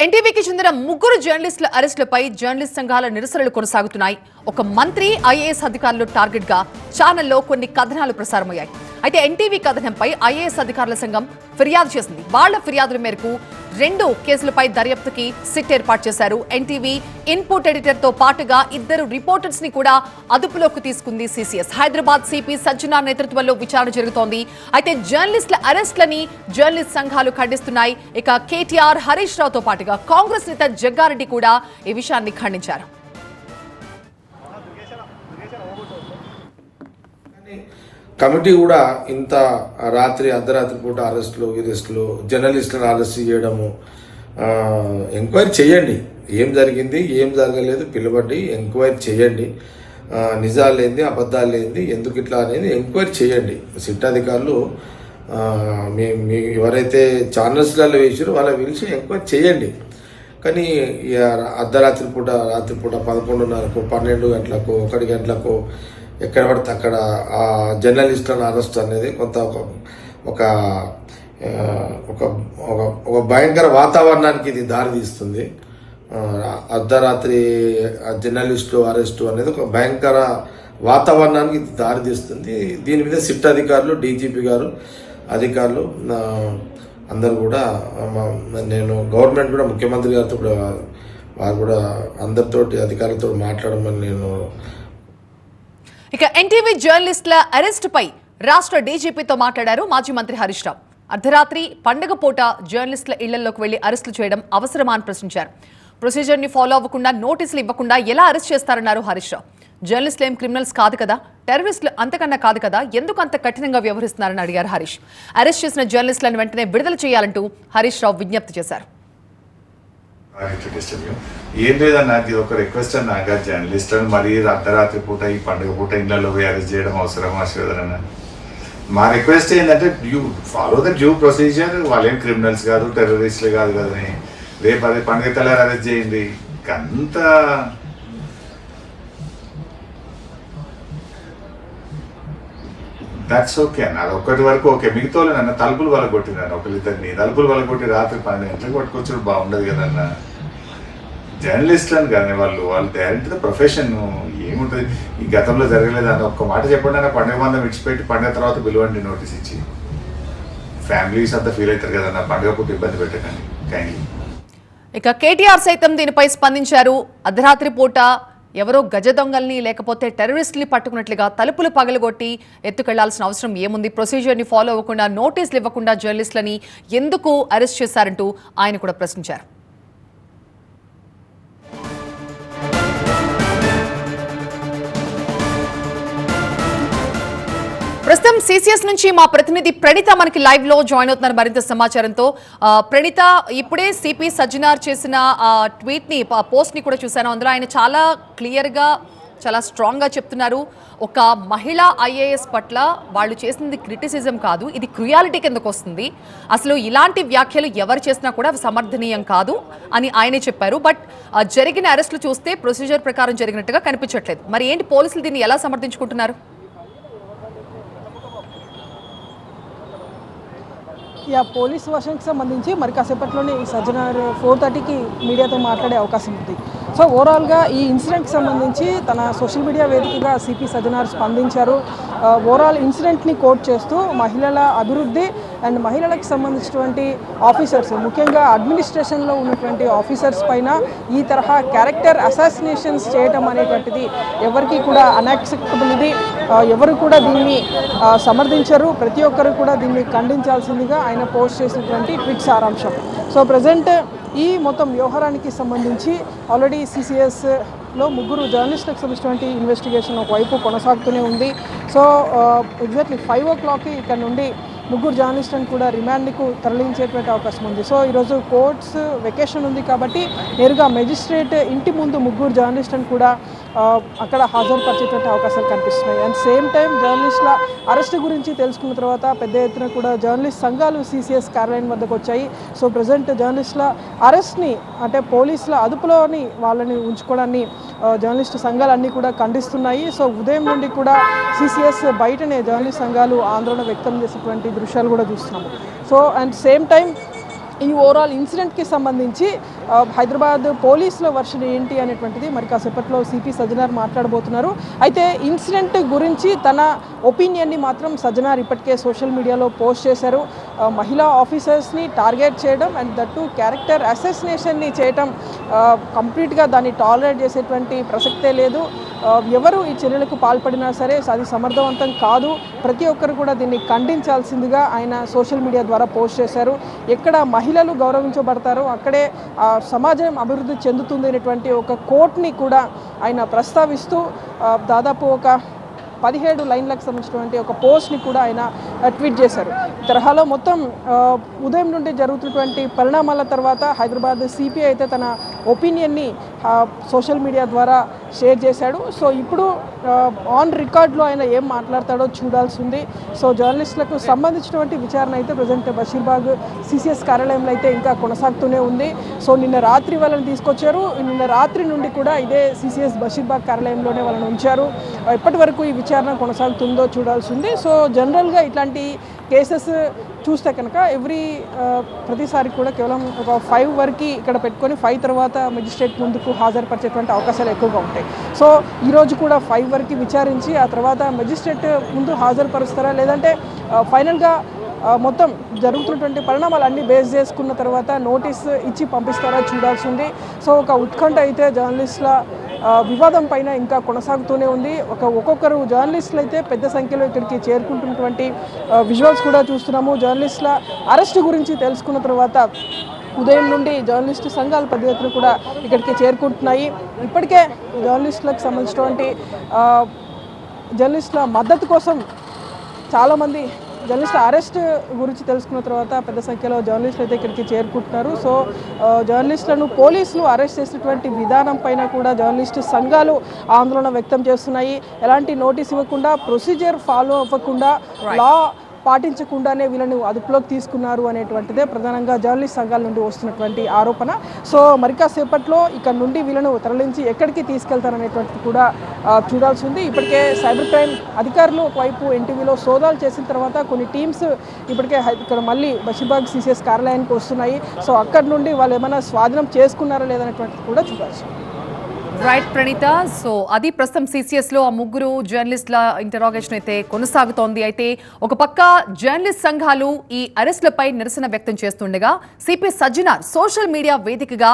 ఎన్టీవీకి చెందిన ముగ్గురు జర్నలిస్టుల అరెస్టులపై జర్నలిస్ట్ సంఘాల నిరసనలు కొనసాగుతున్నాయి. ఒక మంత్రి, ఐఏఎస్ అధికారులు టార్గెట్ గా ఛానల్లో కొన్ని కథనాలు ప్రసారమయ్యాయి. అయితే ఎన్టీవీ కథనంపై ఐఏఎస్ అధికారుల సంఘం ఫిర్యాదు చేసింది. వాళ్ల ఫిర్యాదుల మేరకు 2 కేసులపై దర్యాప్తుకి సిట్ ఏర్పాటు చేశారు. ఎన్టీవీ ఇన్పుట్ ఎడిటర్ తో పాటుగా 2 రిపోర్టర్స్ ని కూడా అదుపులోకి తీసుకుంది సిసిఎస్. హైదరాబాద్ సిపి సజ్జనార్ నేతృత్వంలో విచారణ జరుగుతోంది. అయితే జర్నలిస్టుల అరెస్టులని జర్నలిస్ట్ సంఘాలు ఖండిస్తున్నాయి. ఇక కేటీఆర్, హరీష్ రావుతో పాటుగా కాంగ్రెస్ నేత జగ్గారెడ్డి కూడా ఈ విషయాన్ని ఖండించారు. కమిటీ కూడా ఇంత రాత్రి అర్ధరాత్రి పూట అరెస్టులు జర్నలిస్టులను అరెస్ట్ చేయడము, ఎంక్వైరీ చేయండి, ఏం జరిగింది ఏం జరగలేదు పిలవండి, ఎంక్వైరీ చేయండి, నిజాలు ఏంది అబద్ధాలు ఏంది ఎందుకు ఇట్లా అనేది ఎంక్వైరీ చేయండి. సిట్ అధికారులు మీ ఎవరైతే ఛానల్స్లలో వేసారో వాళ్ళ పిలిచి ఎంక్వైరీ చేయండి. కానీ రాత్రి పూట 11:30కు 12 గంటలకు 1 గంటలకు ఎక్కడ పడితే అక్కడ ఆ జర్నలిస్టులను అరెస్ట్ అనేది కొంత ఒక భయంకర వాతావరణానికి ఇది దారితీస్తుంది. అర్ధరాత్రి జర్నలిస్టు అరెస్టు అనేది ఒక భయంకర వాతావరణానికి ఇది దారితీస్తుంది. దీని మీద సిట్ అధికారులు, డీజీపీ గారు అధికారులు అందరూ కూడా నేను గవర్నమెంట్ కూడా ముఖ్యమంత్రి గారితో కూడా వారు కూడా అందరితోటి అధికారులతో మాట్లాడమని నేను. ఇక ఎన్టీవీ జర్నలిస్టుల అరెస్ట్ పై రాష్ట్ర డీజీపీతో మాట్లాడారు మాజీ మంత్రి హరీష్ రావు. అర్ధరాత్రి పండుగ పూట జర్నలిస్టుల ఇళ్లలోకి వెళ్లి అరెస్టులు చేయడం అవసరమా అని ప్రశ్నించారు. ప్రొసీజర్ ని ఫాలో అవ్వకుండా నోటీసులు ఇవ్వకుండా ఎలా అరెస్ట్ చేస్తారన్నారు హరీష్ రావు. జర్నలిస్టులు ఏం క్రిమినల్స్ కాదు కదా, టెర్రరిస్టులు అంతకన్నా కాదు కదా, ఎందుకు అంత కఠినంగా వ్యవహరిస్తున్నారని అడిగారు హరీష్. అరెస్ట్ చేసిన జర్నలిస్టులను వెంటనే విడుదల చేయాలంటూ హరీష్ రావు విజ్ఞప్తి చేశారు. ఏం లేదన్నా, ఇది ఒక రిక్వెస్ట్ అన్న, జర్నలిస్టులను మరీ అర్ధరాత్రి పూట ఈ పండుగ పూట ఇళ్లలో పోయి అరెస్ట్ చేయడం అవసరం ఆశీర్వదన. మా రిక్వెస్ట్ ఏంటంటే you follow the due procedure. వాళ్ళేం క్రిమినల్స్ కాదు, టెర్రరిస్టులు కాదు కదని రేపు అదే పండుగ తెల్లారి అరెస్ట్ చేయండి. అంత దట్స్ ఓకే అన్న, అది ఒక్కటి వరకు ఓకే. మిగతా నన్ను తలుపులు వాళ్ళ కొట్టిందన్న, ఒకరిద్దరిని తలుపులు వాళ్ళ కొట్టి రాత్రి 12 గంటలకు పట్టుకొచ్చాడు, బాగుండదు కదన్న. జర్నలిస్టులను కానీ వాళ్ళు డైరెక్ట్ ద ప్రొఫెషన్ ఏముంటుంది. ఈ గతంలో జరగలేదన్న ఒక్క మాట చెప్పండి అన్న, పండుగ మందం విడిచిపెట్టి పండుగ తర్వాత పిలువండి నోటీస్ ఇచ్చి. ఫ్యామిలీస్ అంతా ఫీల్ అవుతారు కదన్న, పండుగ పూట ఇబ్బంది పెట్టకండి కైండ్లీ. ఇక కేటీఆర్ సైతం దీనిపై స్పందించారు. అర్ధరాత్రి పూట ఎవరో గజ దొంగల్ని లేకపోతే టెర్రరిస్టుల్ని పట్టుకున్నట్లుగా తలుపులు పగలగొట్టి ఎత్తుకెళ్లాల్సిన అవసరం ఏముంది, ప్రొసీజర్ని ఫాలో అవ్వకుండా నోటీసులు ఇవ్వకుండా జర్నలిస్టులని ఎందుకు అరెస్ట్ చేశారంటూ ఆయన కూడా ప్రశ్నించారు. ప్రస్తుతం సిసిఎస్ నుంచి మా ప్రతినిధి ప్రణీత మనకి లైవ్ లో జాయిన్ అవుతున్నారు మరింత సమాచారంతో. ప్రణీత, ఇప్పుడే సిపి సజ్జనార్ చేసిన ట్వీట్ ని, పోస్ట్ ని కూడా చూశాను. అందులో ఆయన చాలా క్లియర్ గా, చాలా స్ట్రాంగ్ గా చెప్తున్నారు, ఒక మహిళా ఐఏఎస్ పట్ల వాళ్ళు చేసింది క్రిటిసిజం కాదు, ఇది క్రుయాలిటీ కిందకు వస్తుంది, అసలు ఇలాంటి వ్యాఖ్యలు ఎవరు చేసినా కూడా సమర్థనీయం కాదు అని ఆయనే చెప్పారు. బట్ జరిగిన అరెస్టులు చూస్తే ప్రొసీజర్ ప్రకారం జరిగినట్టుగా కనిపించట్లేదు. మరి ఏంటి, పోలీసులు దీన్ని ఎలా సమర్థించుకుంటున్నారు? పోలీస్ వర్షన్కి సంబంధించి మరి కాసేపట్లోనే ఈ సజ్జనార్ 4:30కి మీడియాతో మాట్లాడే అవకాశం ఉంది. సో ఓవరాల్గా ఈ ఇన్సిడెంట్కి సంబంధించి తన సోషల్ మీడియా వేదికగా సిపి సజ్జనార్ స్పందించారు. ఓవరాల్ ఇన్సిడెంట్ని కోట్ చేస్తూ మహిళల అభివృద్ధి అండ్ మహిళలకు సంబంధించినటువంటి ఆఫీసర్స్, ముఖ్యంగా అడ్మినిస్ట్రేషన్లో ఉన్నటువంటి ఆఫీసర్స్ పైన ఈ తరహా క్యారెక్టర్ అసాసినేషన్స్ చేయటం అనేటువంటిది ఎవరికి కూడా అన్యాక్సెప్టబుల్. ఇది ఎవరు కూడా దీన్ని సమర్థించరు, ప్రతి ఒక్కరు కూడా దీన్ని ఖండించాల్సిందిగా ఆయన పోస్ట్ చేసినటువంటి ట్వీట్ సారాంశం. సో ప్రజెంట్ ఈ మొత్తం వ్యవహారానికి సంబంధించి ఆల్రెడీ సిసిఎస్లో 3 జర్నలిస్టులకు సంబంధించినటువంటి ఇన్వెస్టిగేషన్ ఒకవైపు కొనసాగుతూనే ఉంది. సో ఎగ్జాక్ట్లీ 5 o'clockకి ఇక్కడ నుండి 3 జర్నలిస్టులను కూడా రిమాండ్కు తరలించేటువంటి అవకాశం ఉంది. సో ఈరోజు కోర్ట్స్ వెకేషన్ ఉంది కాబట్టి నేరుగా మెజిస్ట్రేట్ ఇంటి ముందు 3 జర్నలిస్టులను కూడా అక్కడ హాజరుపరిచేటువంటి అవకాశాలు కనిపిస్తున్నాయి. అండ్ సేమ్ టైం జర్నలిస్టుల అరెస్ట్ గురించి తెలుసుకున్న తర్వాత పెద్ద ఎత్తున కూడా జర్నలిస్ట్ సంఘాలు సిసిఎస్ కార్యాలయం వద్దకు వచ్చాయి. సో ప్రజెంట్ జర్నలిస్టుల అరెస్ట్ని, అంటే పోలీసుల అదుపులోని వాళ్ళని ఉంచుకోవడాన్ని జర్నలిస్టు సంఘాలన్నీ కూడా ఖండిస్తున్నాయి. సో ఉదయం నుండి కూడా సిసిఎస్ బయటనే జర్నలిస్ట్ సంఘాలు ఆందోళన వ్యక్తం చేసేటువంటి దృశ్యాలు కూడా చూస్తున్నాము. సో అండ్ సేమ్ టైం ఈ ఓవరాల్ ఇన్సిడెంట్కి సంబంధించి హైదరాబాద్ పోలీసుల వర్షన్ ఏంటి అనేటువంటిది మరి కాసేపట్లో సిపి సజ్జనార్ మాట్లాడబోతున్నారు. అయితే ఇన్సిడెంట్ గురించి తన ఒపీనియన్ని మాత్రం సజ్జనార్ ఇప్పటికే సోషల్ మీడియాలో పోస్ట్ చేశారు. మహిళా ఆఫీసర్స్ని టార్గెట్ చేయడం అండ్ దట్టు క్యారెక్టర్ అసెసినేషన్ని చేయటం కంప్లీట్గా దాన్ని టాలరేట్ చేసేటువంటి ప్రసక్తే లేదు. ఎవరు ఈ చర్యలకు పాల్పడినా సరే అది సమర్థవంతం కాదు, ప్రతి ఒక్కరు కూడా దీన్ని ఖండించాల్సిందిగా ఆయన సోషల్ మీడియా ద్వారా పోస్ట్ చేశారు. ఎక్కడ మహిళలు గౌరవించబడతారో అక్కడే సమాజం అభివృద్ధి చెందుతుంది అనేటువంటి ఒక కోట్ని కూడా ఆయన ప్రస్తావిస్తూ దాదాపు ఒక 17 లైన్లకు సంబంధించినటువంటి ఒక పోస్ట్ని కూడా ఆయన ట్వీట్ చేశారు. ఈ తరహాలో మొత్తం ఉదయం నుండి జరుగుతున్నటువంటి పరిణామాల తర్వాత హైదరాబాద్ సిపి అయితే తన ఒపీనియన్ని సోషల్ మీడియా ద్వారా షేర్ చేశాడు. సో ఇప్పుడు ఆన్ రికార్డ్లో ఆయన ఏం మాట్లాడతాడో చూడాల్సి ఉంది. సో జర్నలిస్టులకు సంబంధించినటువంటి విచారణ అయితే ప్రజెంట్ బషీర్బాగ్ సిసిఎస్ కార్యాలయంలో అయితే ఇంకా కొనసాగుతూనే ఉంది. సో నిన్న రాత్రి వాళ్ళని తీసుకొచ్చారు. నిన్న రాత్రి నుండి కూడా ఇదే సిసిఎస్ బషీర్బాగ్ కార్యాలయంలోనే వాళ్ళని ఉంచారు. ఇప్పటి వరకు ఈ విచారణ కొనసాగుతుందో చూడాల్సి ఉంది. సో జనరల్గా ఇట్లాంటి కేసెస్ చూస్తే కనుక ప్రతిసారి కూడా కేవలం ఒక 5 వరకు ఇక్కడ పెట్టుకొని 5 తర్వాత మెజిస్ట్రేట్ ముందుకు హాజరుపరిచేటువంటి అవకాశాలు ఎక్కువగా ఉంటాయి. సో ఈరోజు కూడా 5 వరకు విచారించి ఆ తర్వాత మెజిస్ట్రేట్ ముందు హాజరుపరుస్తారా లేదంటే ఫైనల్గా మొత్తం జరుగుతున్నటువంటి పరిణామాలన్నీ బేస్ చేసుకున్న తర్వాత నోటీస్ ఇచ్చి పంపిస్తారా చూడాల్సి ఉంది. సో ఒక ఉత్కంఠ అయితే జర్నలిస్టుల వివాదం పైన ఇంకా కొనసాగుతూనే ఉంది. ఒక్కొక్కరు జర్నలిస్టులు అయితే పెద్ద సంఖ్యలో ఇక్కడికి చేరుకుంటున్నటువంటి విజువల్స్ కూడా చూస్తున్నాము. జర్నలిస్టుల అరెస్ట్ గురించి తెలుసుకున్న తర్వాత ఉదయం నుండి జర్నలిస్టు సంఘాల పెద్ద ఎత్తున కూడా ఇక్కడికి చేరుకుంటున్నాయి. ఇప్పటికే జర్నలిస్టులకు సంబంధించినటువంటి జర్నలిస్టుల మద్దతు కోసం చాలామంది జర్నలిస్టుల అరెస్ట్ గురించి తెలుసుకున్న తర్వాత పెద్ద సంఖ్యలో జర్నలిస్టులు అయితే ఇక్కడికి చేరుకుంటున్నారు. సో జర్నలిస్టులను పోలీసులు అరెస్ట్ చేసినటువంటి విధానం పైన కూడా జర్నలిస్టు సంఘాలు ఆందోళన వ్యక్తం చేస్తున్నాయి. ఎలాంటి నోటీస్ ఇవ్వకుండా, ప్రొసీజర్ ఫాలో అవ్వకుండా, లా పాటించకుండానే వీళ్ళని అదుపులోకి తీసుకున్నారు అనేటువంటిదే ప్రధానంగా జర్నలిస్ట్ సంఘాల నుండి వస్తున్నటువంటి ఆరోపణ. సో మరి కాసేపట్లో ఇక్కడ నుండి వీళ్ళను తరలించి ఎక్కడికి తీసుకెళ్తారనేటువంటిది కూడా చూడాల్సి ఉంది. ఇప్పటికే సైబర్ క్రైమ్ అధికారులు ఒకవైపు ఎన్టీవీలో సోదాలు చేసిన తర్వాత కొన్ని టీమ్స్ ఇప్పటికే ఇక్కడ మళ్ళీ బషీర్బాగ్ సిసిఎస్ కార్యాలయానికి వస్తున్నాయి. సో అక్కడి నుండి వాళ్ళు ఏమైనా స్వాధీనం చేసుకున్నారా లేదనేటువంటిది కూడా చూడాల్సి ఉంది. రైట్ ప్రణీత, సో అది ప్రస్తుతం సిసిఎస్లో ఆ ముగ్గురు జర్నలిస్టుల ఇంటరాగేషన్ అయితే కొనసాగుతోంది. అయితే ఒక పక్క జర్నలిస్ట్ సంఘాలు ఈ అరెస్టులపై నిరసన వ్యక్తం చేస్తుండగా సిపి సజ్జనార్ సోషల్ మీడియా వేదికగా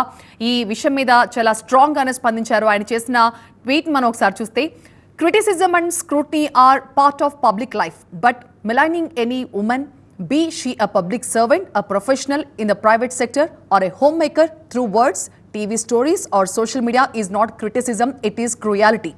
ఈ విషయం మీద చాలా స్ట్రాంగ్గానే స్పందించారు. ఆయన చేసిన ట్వీట్ మనం ఒకసారి చూస్తే, criticism and scrutiny are part of public life, but maligning any woman, be she a public servant, a professional in the private sector or a homemaker through words, TV stories or social media is not criticism, it is cruelty.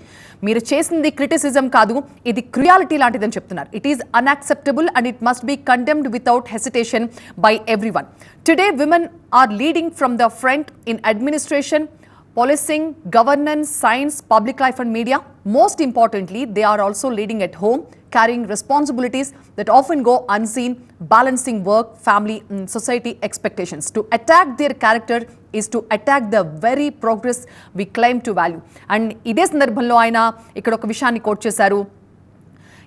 మీరు చేసింది criticism కాదు, ఇది cruelty లాంటిదని చెప్తున్నారు. It is unacceptable and it must be condemned without hesitation by everyone. Today women are leading from the front in administration, policing, governance, science, public life and media. Most importantly, they are also leading at home, carrying responsibilities that often go unseen, balancing work, family and society expectations. To attack their character is to attack the very progress we claim to value. And ఇదే సందర్భంలో ఆయన ఇక్కడ ఒక విషయాన్ని coat చేశారు.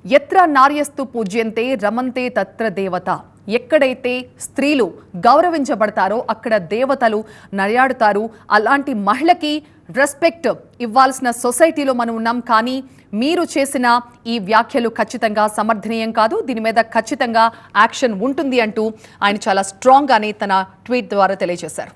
యత్ర నార్యస్తు పూజ్యంతే రమంతే తత్ర దేవత. ఎక్కడైతే స్త్రీలు గౌరవించబడతారో అక్కడ దేవతలు నడియాడుతారు. అలాంటి మహిళకి రెస్పెక్ట్ ఇవ్వాల్సిన సొసైటీలో మనం ఉన్నాం. కానీ మీరు చేసిన ఈ వ్యాఖ్యలు ఖచ్చితంగా సమర్థనీయం కాదు, దీని మీద ఖచ్చితంగా యాక్షన్ ఉంటుంది అంటూ ఆయన చాలా స్ట్రాంగ్గానే తన ట్వీట్ ద్వారా తెలియజేశారు.